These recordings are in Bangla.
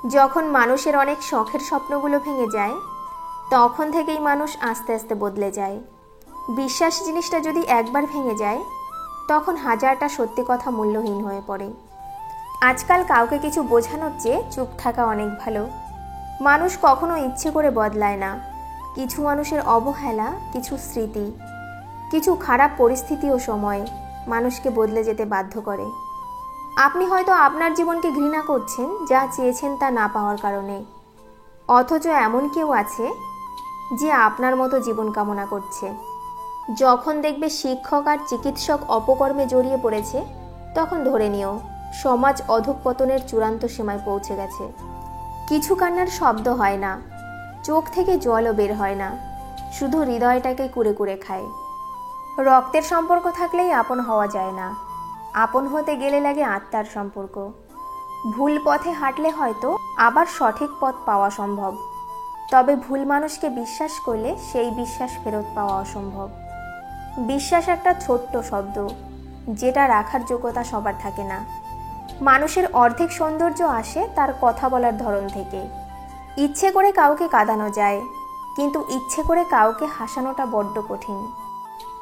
যখন মানুষের অনেক শখের স্বপ্নগুলো ভেঙে যায়, তখন থেকেই মানুষ আস্তে আস্তে বদলে যায়। বিশ্বাস জিনিসটা যদি একবার ভেঙে যায়, তখন হাজারটা সত্যি কথা মূল্যহীন হয়ে পড়ে। আজকাল কাউকে কিছু বোঝানোর চেয়ে চুপ থাকা অনেক ভালো। মানুষ কখনো ইচ্ছে করে বদলায় না। কিছু মানুষের অবহেলা, কিছু স্মৃতি, কিছু খারাপ পরিস্থিতি ও সময় মানুষকে বদলে যেতে বাধ্য করে। আপনি হয়তো আপনার জীবনকে ঘৃণা করছেন যা চেয়েছেন তা না পাওয়ার কারণে, অথচ এমন কেউ আছে যে আপনার মতো জীবন কামনা করছে। যখন দেখবে শিক্ষক আর চিকিৎসক অপকর্মে জড়িয়ে পড়েছে, তখন ধরে নিও সমাজ অধঃপতনের চূড়ান্ত সীমায় পৌঁছে গেছে। কিছু কান্নার শব্দ হয় না, চোখ থেকে জলও বের হয় না, শুধু হৃদয়টাকে কুড়ে কুড়ে খায়। রক্তের সম্পর্ক থাকলেই আপন হওয়া যায় না, আপন হতে গেলে লাগে আত্মার সম্পর্ক। ভুল পথে হাঁটলে হয়তো আবার সঠিক পথ পাওয়া সম্ভব, তবে ভুল মানুষকে বিশ্বাস করলে সেই বিশ্বাস ফেরত পাওয়া অসম্ভব। বিশ্বাস একটা ছোট্ট শব্দ, যেটা রাখার যোগ্যতা সবার থাকে না। মানুষের অর্ধেক সৌন্দর্য আসে তার কথা বলার ধরন থেকে। ইচ্ছে করে কাউকে কাঁদানো যায়, কিন্তু ইচ্ছে করে কাউকে হাসানোটা বড্ড কঠিন।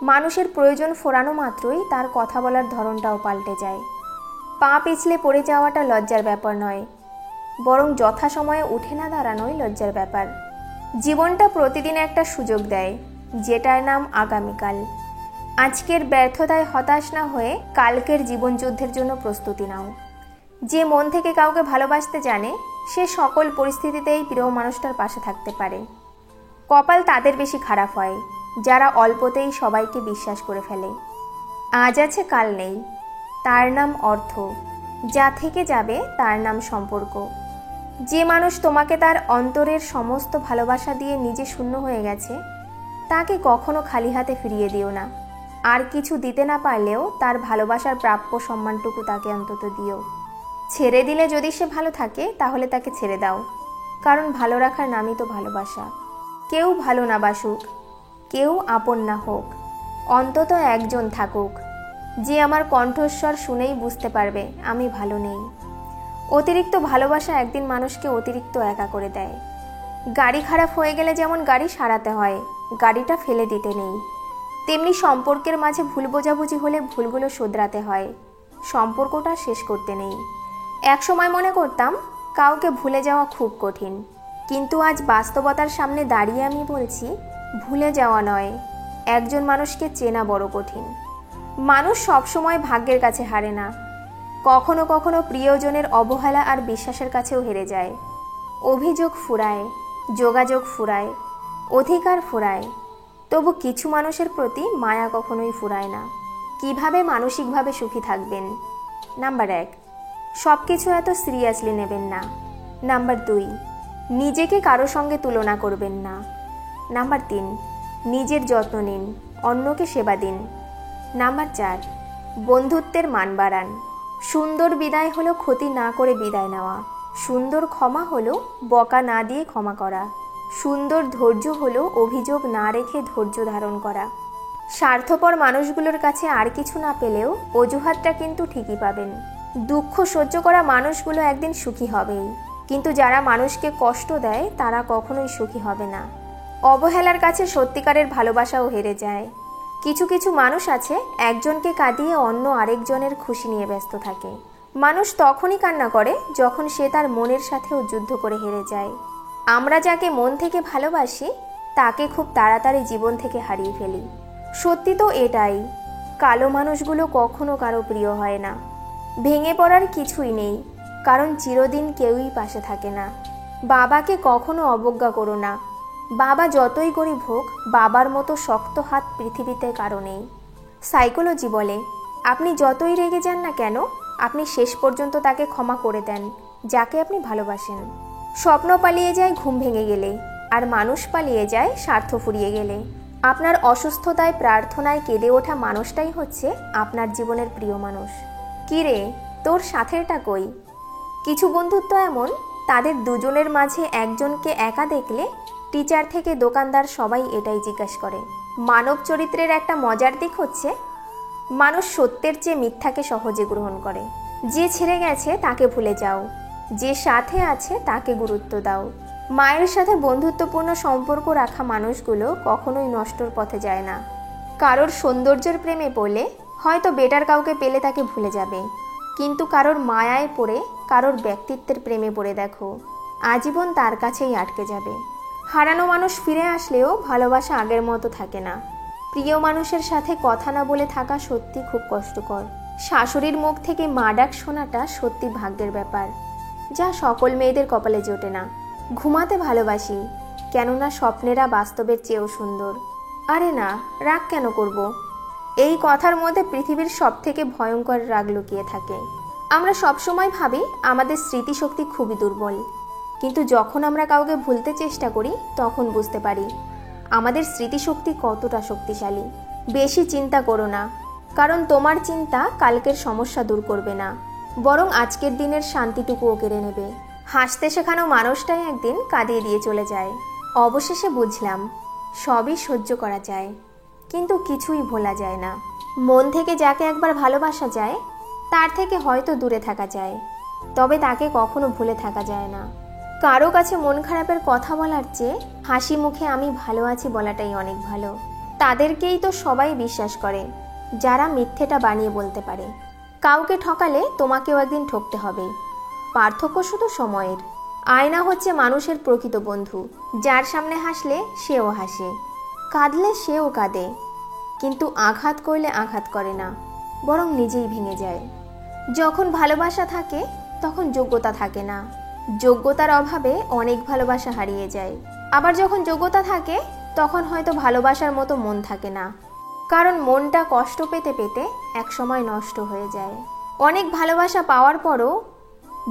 মানুষের প্রয়োজন ফোরানো মাত্রই তার কথা বলার ধরনটাও পাল্টে যায়। পা পিছলে পড়ে যাওয়াটা লজ্জার ব্যাপার নয়, বরং যথাসময়ে উঠে না দাঁড়ানোই লজ্জার ব্যাপার। জীবনটা প্রতিদিন একটা সুযোগ দেয়, যেটার নাম আগামীকাল। আজকের ব্যর্থতায় হতাশ না হয়ে কালকের জীবনযুদ্ধের জন্য প্রস্তুতি নাও। যে মন থেকে কাউকে ভালোবাসতে জানে, সে সকল পরিস্থিতিতেই প্রিয় মানুষটার পাশে থাকতে পারে। কপাল তাদের বেশি খারাপ হয় যারা অল্পতেই সবাইকে বিশ্বাস করে ফেলে। আজ আছে কাল নেই, তার নাম অর্থ। যা থেকে যাবে তার নাম সম্পর্ক। যে মানুষ তোমাকে তার অন্তরের সমস্ত ভালোবাসা দিয়ে নিজে শূন্য হয়ে গেছে, তাকে কখনো খালি হাতে ফিরিয়ে দিও না। আর কিছু দিতে না পারলেও তার ভালোবাসার প্রাপ্য সম্মানটুকু তাকে অন্তত দিও। ছেড়ে দিলে যদি সে ভালো থাকে, তাহলে তাকে ছেড়ে দাও, কারণ ভালো রাখার নামই তো ভালোবাসা। কেউ ভালো না বাসুক, কেউ আপন না হোক, অন্তত একজন থাকুক যে আমার কণ্ঠস্বর শুনেই বুঝতে পারবে আমি ভালো নেই। অতিরিক্ত ভালোবাসা একদিন মানুষকে অতিরিক্ত একা করে দেয়। গাড়ি খারাপ হয়ে গেলে যেমন গাড়ি সারাতে হয়, গাড়িটা ফেলে দিতে নেই, তেমনি সম্পর্কের মাঝে ভুল বোঝাবুঝি হলে ভুলগুলো শোধরাতে হয়, সম্পর্কটা শেষ করতে নেই। একসময় মনে করতাম কাউকে ভুলে যাওয়া খুব কঠিন, কিন্তু আজ বাস্তবতার সামনে দাঁড়িয়ে আমি বলছি, ভুলে যাওয়া নয়, একজন মানুষকে চেনা বড় কঠিন। মানুষ সবসময় ভাগ্যের কাছে হারে না, কখনো কখনো প্রিয়জনের অবহেলা আর বিশ্বাসের কাছেও হেরে যায়। অভিযোগ ফুরায়, যোগাযোগ ফুরায়, অধিকার ফুরায়, তবু কিছু মানুষের প্রতি মায়া কখনোই ফুরায় না। কিভাবে মানসিকভাবে সুখী থাকবেন? নাম্বার 1, সব কিছু এত সিরিয়াসলি নেবেন না। নাম্বার 2, নিজেকে কারো সঙ্গে তুলনা করবেন না। নাম্বার 3, নিজের যত্ন নিন, অন্যকে সেবা দিন। নাম্বার 4, বন্ধুত্বের মান বাড়ান। সুন্দর বিদায় হলো ক্ষতি না করে বিদায় নেওয়া। সুন্দর ক্ষমা হলো বকা না দিয়ে ক্ষমা করা। সুন্দর ধৈর্য হলো অভিযোগ না রেখে ধৈর্য ধারণ করা। স্বার্থপর মানুষগুলোর কাছে আর কিছু না পেলেও অজুহাতটা কিন্তু ঠিকই পাবেন। দুঃখ সহ্য করা মানুষগুলো একদিন সুখী হবেই, কিন্তু যারা মানুষকে কষ্ট দেয় তারা কখনোই সুখী হবে না। অবহেলার কাছে সত্যিকারের ভালোবাসাও হেরে যায়। কিছু কিছু মানুষ আছে একজনকে কাঁদিয়ে অন্য আরেকজনের খুশি নিয়ে ব্যস্ত থাকে। মানুষ তখনই কান্না করে যখন সে তার মনের সাথেও যুদ্ধ করে হেরে যায়। আমরা যাকে মন থেকে ভালোবাসি তাকে খুব তাড়াতাড়ি জীবন থেকে হারিয়ে ফেলি। সত্যি তো এটাই, কালো মানুষগুলো কখনো কারো প্রিয় হয় না। ভেঙে পড়ার কিছুই নেই, কারণ চিরদিন কেউই পাশে থাকে না। বাবাকে কখনো অবজ্ঞা করো না। বাবা যতই গরিব হোক, বাবার মতো শক্ত হাত পৃথিবীতে কারো নেই। সাইকোলজি বলে, আপনি যতই রেগে যান না কেন, আপনি শেষ পর্যন্ত তাকে ক্ষমা করে দেন যাকে আপনি ভালোবাসেন। স্বপ্ন পালিয়ে যায় ঘুম ভেঙে গেলে, আর মানুষ পালিয়ে যায় স্বার্থ ফুরিয়ে গেলে। আপনার অসুস্থতায় প্রার্থনায় কেঁদে ওঠা মানুষটাই হচ্ছে আপনার জীবনের প্রিয় মানুষ। কি রে, তোর সাথেরটা কই? কিছু বন্ধুত্ব এমন, তাদের দুজনের মাঝে একজনকে একা দেখলে টিচার থেকে দোকানদার সবাই এটাই জিজ্ঞাসা করে। মানব চরিত্রের একটা মজার দিক হচ্ছে, মানুষ সত্যের চেয়ে মিথ্যাকে সহজে গ্রহণ করে। যে ছেড়ে গেছে তাকে ভুলে যাও, যে সাথে আছে তাকে গুরুত্ব দাও। মায়ের সাথে বন্ধুত্বপূর্ণ সম্পর্ক রাখা মানুষগুলো কখনোই নষ্টর পথে যায় না। কারোর সৌন্দর্যের প্রেমে পড়লে হয়তো বেটার কাউকে পেলে তাকে ভুলে যাবে, কিন্তু কারোর মায়ায় পড়ে, কারোর ব্যক্তিত্বের প্রেমে পড়ে দেখো, আজীবন তার কাছেই আটকে যাবে। হারানো মানুষ ফিরে আসলেও ভালোবাসা আগের মতো থাকে না। প্রিয় মানুষের সাথে কথা না বলে থাকা সত্যি খুব কষ্টকর। শাশুড়ির মুখ থেকে মা ডাক শোনাটা সত্যি ভাগ্যের ব্যাপার, যা সকল মেয়েদের কপালে জোটে না। ঘুমাতে ভালোবাসি, কেননা স্বপ্নেরা বাস্তবের চেয়েও সুন্দর। আরে না, রাগ কেন করব? এই কথার মধ্যে পৃথিবীর সবথেকে ভয়ঙ্কর রাগ লুকিয়ে থাকে। আমরা সবসময় ভাবি আমাদের স্মৃতিশক্তি খুবই দুর্বল, কিন্তু যখন আমরা কাউকে ভুলতে চেষ্টা করি তখন বুঝতে পারি আমাদের স্মৃতিশক্তি কতটা শক্তিশালী। বেশি চিন্তা করো না, কারণ তোমার চিন্তা কালকের সমস্যা দূর করবে না, বরং আজকের দিনের শান্তিটুকুও কেড়ে নেবে। হাসতে শেখানো মানুষটাই একদিন কাঁদিয়ে দিয়ে চলে যায়। অবশেষে বুঝলাম সবই সহ্য করা যায়, কিন্তু কিছুই ভোলা যায় না। মন থেকে যাকে একবার ভালোবাসা যায় তার থেকে হয়তো দূরে থাকা যায়, তবে তাকে কখনো ভুলে থাকা যায় না। কারো কাছে মন খারাপের কথা বলার চেয়ে হাসি মুখে আমি ভালো আছি বলাটাই অনেক ভালো। তাদেরকেই তো সবাই বিশ্বাস করে যারা মিথ্যেটা বানিয়ে বলতে পারে। কাউকে ঠকালে তোমাকেও একদিন ঠকতে হবে, পার্থক্য শুধু সময়ের। আয়না হচ্ছে মানুষের প্রকৃত বন্ধু, যার সামনে হাসলে সেও হাসে, কাঁদলে সেও কাঁদে, কিন্তু আঘাত করলে আঘাত করে না, বরং নিজেই ভেঙে যায়। যখন ভালোবাসা থাকে তখন যোগ্যতা থাকে না, যোগ্যতার অভাবে অনেক ভালোবাসা হারিয়ে যায়। আবার যখন যোগ্যতা থাকে তখন হয়তো ভালোবাসার মতো মন থাকে না, কারণ মনটা কষ্ট পেতে পেতে একসময় নষ্ট হয়ে যায়। অনেক ভালোবাসা পাওয়ার পরও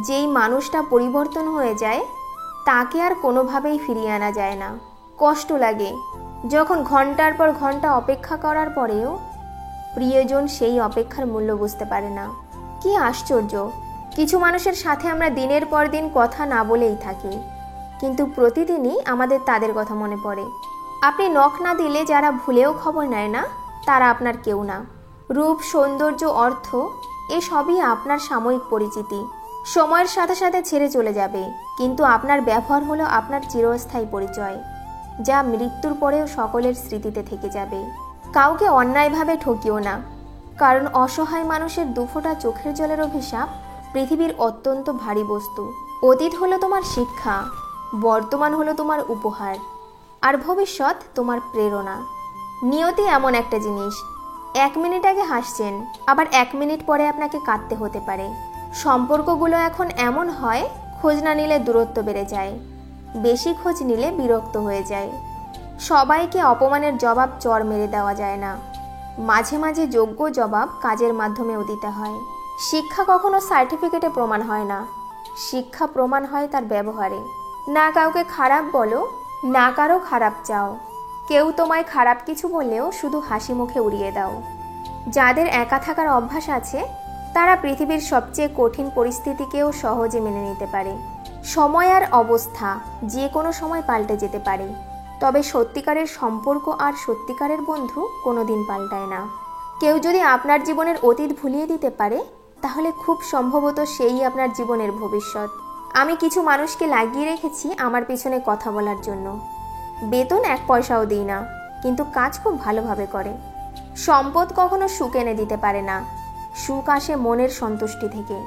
যেই মানুষটা পরিবর্তন হয়ে যায় তাকে আর কোনোভাবেই ফিরিয়ে আনা যায় না। কষ্ট লাগে যখন ঘন্টার পর ঘন্টা অপেক্ষা করার পরেও প্রিয়জন সেই অপেক্ষার মূল্য বুঝতে পারে না। কি আশ্চর্য, কিছু মানুষের সাথে আমরা দিনের পর দিন কথা না বলেই থাকি, কিন্তু প্রতিদিনই আমাদের তাদের কথা মনে পড়ে। আপনি নখ না দিলে যারা ভুলেও খবর নেয় না তারা আপনার কেউ না। রূপ, সৌন্দর্য, অর্থ এসবই আপনার সাময়িক পরিচিতি, সময়ের সাথে সাথে ছেড়ে চলে যাবে, কিন্তু আপনার ব্যবহার হলো আপনার চিরস্থায়ী পরিচয়, যা মৃত্যুর পরেও সকলের স্মৃতিতে থেকে যাবে। কাউকে অন্যায়ভাবে ঠকিও না, কারণ অসহায় মানুষের দুফোঁটা চোখের জলের অভিশাপ পৃথিবীর অত্যন্ত ভারী বস্তু। অতীত হলো তোমার শিক্ষা, বর্তমান হলো তোমার উপহার, আর ভবিষ্যৎ তোমার প্রেরণা। নিয়তি এমন একটা জিনিস, 1 মিনিট আগে হাসছেন, আবার 1 মিনিট পরে আপনাকে কাঁদতে হতে পারে। সম্পর্কগুলো এখন এমন হয়, খোঁজ না নিলে দূরত্ব বেড়ে যায়, বেশি খোঁজ নিলে বিরক্ত হয়ে যায়। সবাইকে অপমানের জবাব চড় মেরে দেওয়া যায় না, মাঝে মাঝে যোগ্য জবাব কাজের মাধ্যমেও দিতে হয়। শিক্ষা কখনো সার্টিফিকেটে প্রমাণ হয় না, শিক্ষা প্রমাণ হয় তার ব্যবহারে। না কাউকে খারাপ বলো, না কারো খারাপ চাও। কেউ তোমায় খারাপ কিছু বললেও শুধু হাসি মুখে উড়িয়ে দাও। যাদের একা থাকার অভ্যাস আছে তারা পৃথিবীর সবচেয়ে কঠিন পরিস্থিতিকেও সহজে মেনে নিতে পারে। সময় আর অবস্থা যে কোনো সময় পাল্টে যেতে পারে, তবে সত্যিকারের সম্পর্ক আর সত্যিকারের বন্ধু কোনোদিন পাল্টায় না। কেউ যদি আপনার জীবনের অতীত ভুলিয়ে দিতে পারে তাহলে খুব সম্ভবত সেই আপনার জীবনের ভবিষ্যৎ। আমি কিছু মানুষকে লাগিয়ে রেখেছি আমার পিছনে কথা বলার জন্য। বেতন 1 পয়সাও দিই না, কিন্তু কাজ খুব ভালোভাবে করে। সম্পদ কখনো সুখ এনে দিতে পারে না, সুখ আসে মনের সন্তুষ্টি থেকে।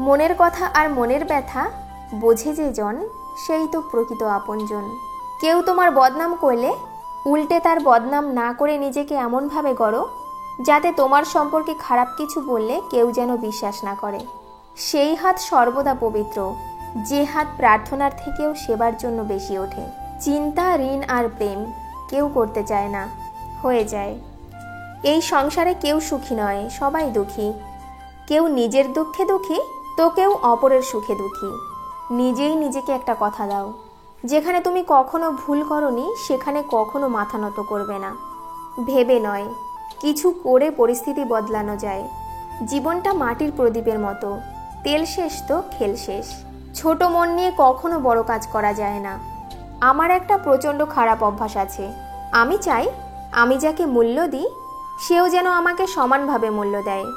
মনের কথা আর মনের ব্যথা বোঝে যে জন, সেই তো প্রকৃত আপনজন। কেউ তোমার বদনাম করলে উল্টে তার বদনাম না করে নিজেকে এমনভাবে গড়ো যাতে তোমার সম্পর্কে খারাপ কিছু বললে কেউ যেন বিশ্বাস না করে। সেই হাত সর্বদা পবিত্র, যে হাত প্রার্থনার থেকেও সেবার জন্য বেশি ওঠে। চিন্তা, ঋণ আর প্রেম কেউ করতে চায় না, হয়ে যায়। এই সংসারে কেউ সুখী নয়, সবাই দুঃখী। কেউ নিজের দুঃখে দুঃখী তো কেউ অপরের সুখে দুঃখী। নিজেই নিজেকে একটা কথা দাও, যেখানে তুমি কখনো ভুল করনি সেখানে কখনো মাথা নত করবে না। ভেবে নয়, কিছু করে পরিস্থিতি বদলানো যায়। জীবনটা মাটির প্রদীপের মতো, তেল শেষ তো খেল শেষ। ছোট মন নিয়ে কখনো বড় কাজ করা যায় না। আমার একটা প্রচণ্ড খারাপ অভ্যাস আছে, আমি চাই আমি যাকে মূল্য দিই সেও যেন আমাকে সমানভাবে মূল্য দেয়,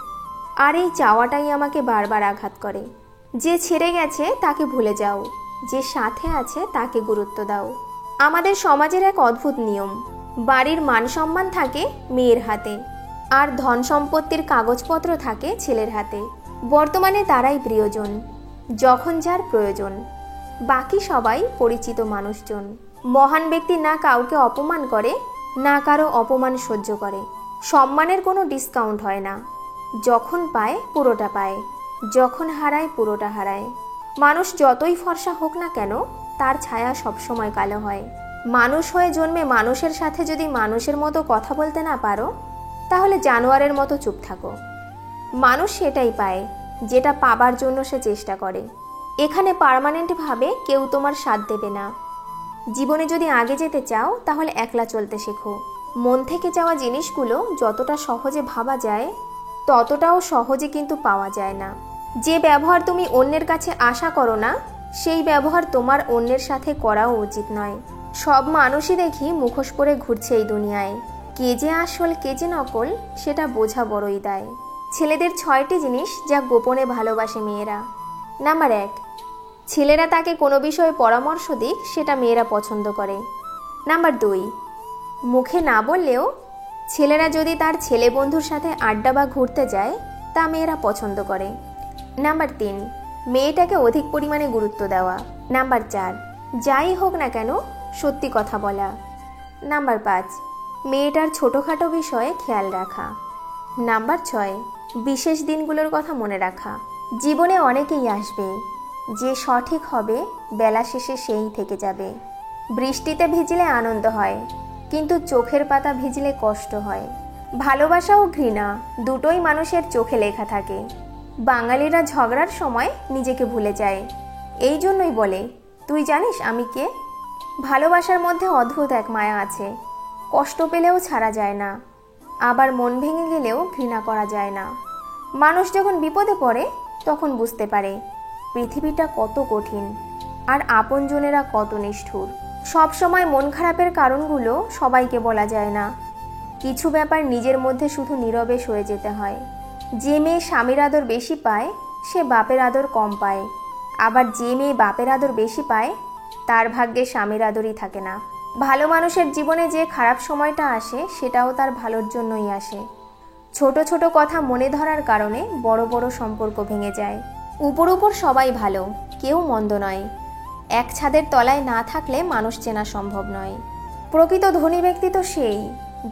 আর এই চাওয়াটাই আমাকে বারবার আঘাত করে। যে ছেড়ে গেছে তাকে ভুলে যাও, যে সাথে আছে তাকে গুরুত্ব দাও। আমাদের সমাজের এক অদ্ভুত নিয়ম, বাড়ির মান সম্মান থাকে মেয়ের হাতে, আর ধন সম্পত্তির কাগজপত্র থাকে ছেলের হাতে। বর্তমানে তারাই প্রিয়জন, যখন যার প্রয়োজন। বাকি সবাই পরিচিত মানুষজন। মহান ব্যক্তি না কাউকে অপমান করে, না কারো অপমান সহ্য করে। সম্মানের কোনো ডিসকাউন্ট হয় না। যখন পায় পুরোটা পায়, যখন হারায় পুরোটা হারায়। মানুষ যতই ফর্সা হোক না কেন, তার ছায়া সবসময় কালো হয়। মানুষ হয়ে জন্মে মানুষের সাথে যদি মানুষের মতো কথা বলতে না পারো, তাহলে জানোয়ারের মতো চুপ থাকো। মানুষ সেটাই পায় যেটা পাবার জন্য সে চেষ্টা করে। এখানে পার্মানেন্টভাবে কেউ তোমার সাথ দেবে না। জীবনে যদি আগে যেতে চাও, তাহলে একলা চলতে শেখো। মন থেকে যাওয়া জিনিসগুলো যতটা সহজে ভাবা যায়, ততটাও সহজে কিন্তু পাওয়া যায় না। যে ব্যবহার তুমি অন্যের কাছে আশা করো না, সেই ব্যবহার তোমার অন্যের সাথে করাও উচিত নয়। সব মানুষই দেখি মুখোশ পরে ঘুরছে এই দুনিয়ায়। কে যে আসল কে যে নকল, সেটা বোঝা বড়ই দায়। ছেলেদের 6টি জিনিস যা গোপনে ভালোবাসে মেয়েরা। নাম্বার 1, ছেলেরা তাকে কোনো বিষয়ে পরামর্শ দিক, সেটা মেয়েরা পছন্দ করে। নাম্বার 2, মুখে না বললেও ছেলেরা যদি তার ছেলে বন্ধুর সাথে আড্ডা বা ঘুরতে যায়, তা মেয়েরা পছন্দ করে। নাম্বার 3, মেয়েটাকে অধিক পরিমাণে গুরুত্ব দেওয়া। নাম্বার 4, যাই হোক না কেন সত্যি কথা বলা। নাম্বার 5, মেয়েটার ছোটোখাটো বিষয়ে খেয়াল রাখা। নাম্বার 6, বিশেষ দিনগুলোর কথা মনে রাখা। জীবনে অনেকেই আসবে, যে সঠিক হবে বেলা শেষে সেই থেকে যাবে। বৃষ্টিতে ভিজলে আনন্দ হয়, কিন্তু চোখের পাতা ভিজলে কষ্ট হয়। ভালোবাসা ও ঘৃণা দুটোই মানুষের চোখে লেখা থাকে। বাঙালিরা ঝগড়ার সময় নিজেকে ভুলে যায়। এই জন্যই বলে, তুই জানিস আমি কে? ভালোবাসার মধ্যে অদ্ভুত এক মায়া আছে। কষ্ট পেলেও ছাড়া যায় না, আবার মন ভেঙে গেলেও ঘৃণা করা যায় না। মানুষ যখন বিপদে পড়ে, তখন বুঝতে পারে পৃথিবীটা কত কঠিন, আর আপনজনেরা কত নিষ্ঠুর। সবসময় মন খারাপের কারণগুলো সবাইকে বলা যায় না। কিছু ব্যাপার নিজের মধ্যে শুধু নীরবে সয়ে যেতে হয়। যে মেয়ে স্বামীর আদর বেশি পায়, সে বাপের আদর কম পায়। আবার যে মেয়ে বাপের আদর বেশি পায়, তার ভাগ্যে স্বামীর আদরই থাকে না। ভালো মানুষের জীবনে যে খারাপ সময়টা আসে, সেটাও তার ভালোর জন্যই আসে। ছোট ছোট কথা মনে ধরার কারণে বড় বড় সম্পর্ক ভেঙে যায়। উপর উপর সবাই ভালো, কেউ মন্দ নয়। এক ছাদের তলায় না থাকলে মানুষ চেনা সম্ভব নয়। প্রকৃত ধনী ব্যক্তি তো সেই,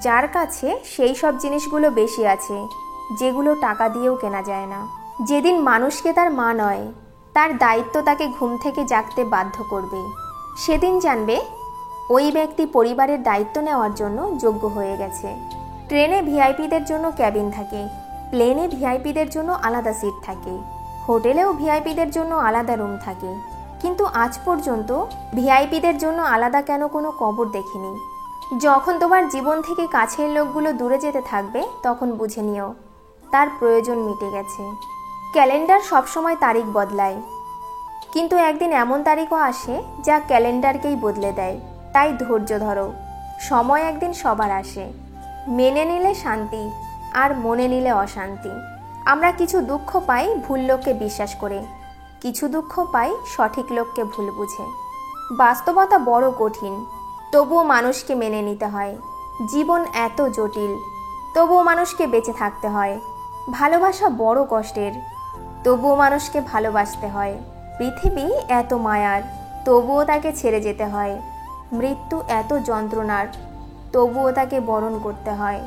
যার কাছে সেই সব জিনিসগুলো বেশি আছে, যেগুলো টাকা দিয়েও কেনা যায় না। যেদিন মানুষকে তার মা নয়, তার দায়িত্ব তাকে ঘুম থেকে জাগতে বাধ্য করবে, সেদিন জানবে ওই ব্যক্তি পরিবারের দায়িত্ব নেওয়ার জন্য যোগ্য হয়ে গেছে। ট্রেনে ভিআইপিদের জন্য ক্যাবিন থাকে, প্লেনে ভিআইপিদের জন্য আলাদা সিট থাকে, হোটেলেও ভিআইপিদের জন্য আলাদা রুম থাকে। কিন্তু আজ পর্যন্ত ভিআইপিদের জন্য আলাদা কেন কোনো কবর দেখিনি। যখন তোমার জীবন থেকে কাছের লোকগুলো দূরে যেতে থাকবে, তখন বুঝে নিও তার প্রয়োজন মিটে গেছে। ক্যালেন্ডার সবসময় তারিখ বদলায়, কিন্তু একদিন এমন তারিখও আসে যা ক্যালেন্ডারকেই বদলে দেয়। তাই ধৈর্য ধরো, সময় একদিন সবার আসে। মেনে নিলে শান্তি, আর মনে নিলে অশান্তি। আমরা কিছু দুঃখ পাই ভুল লোককে বিশ্বাস করে, কিছু দুঃখ পাই সঠিক লোককে ভুল বুঝে। বাস্তবতা বড় কঠিন, তবুও মানুষকে মেনে নিতে হয়। জীবন এত জটিল, তবুও মানুষকে বেঁচে থাকতে হয়। ভালোবাসা বড় কষ্টের, তবুও মানুষকে ভালোবাসতে হয়। পৃথিবী এত মায়ার, তবুও তাকে ছেড়ে যেতে হয়। মৃত্যু এত যন্ত্রণার, তবুও তাকে বরণ করতে হয়।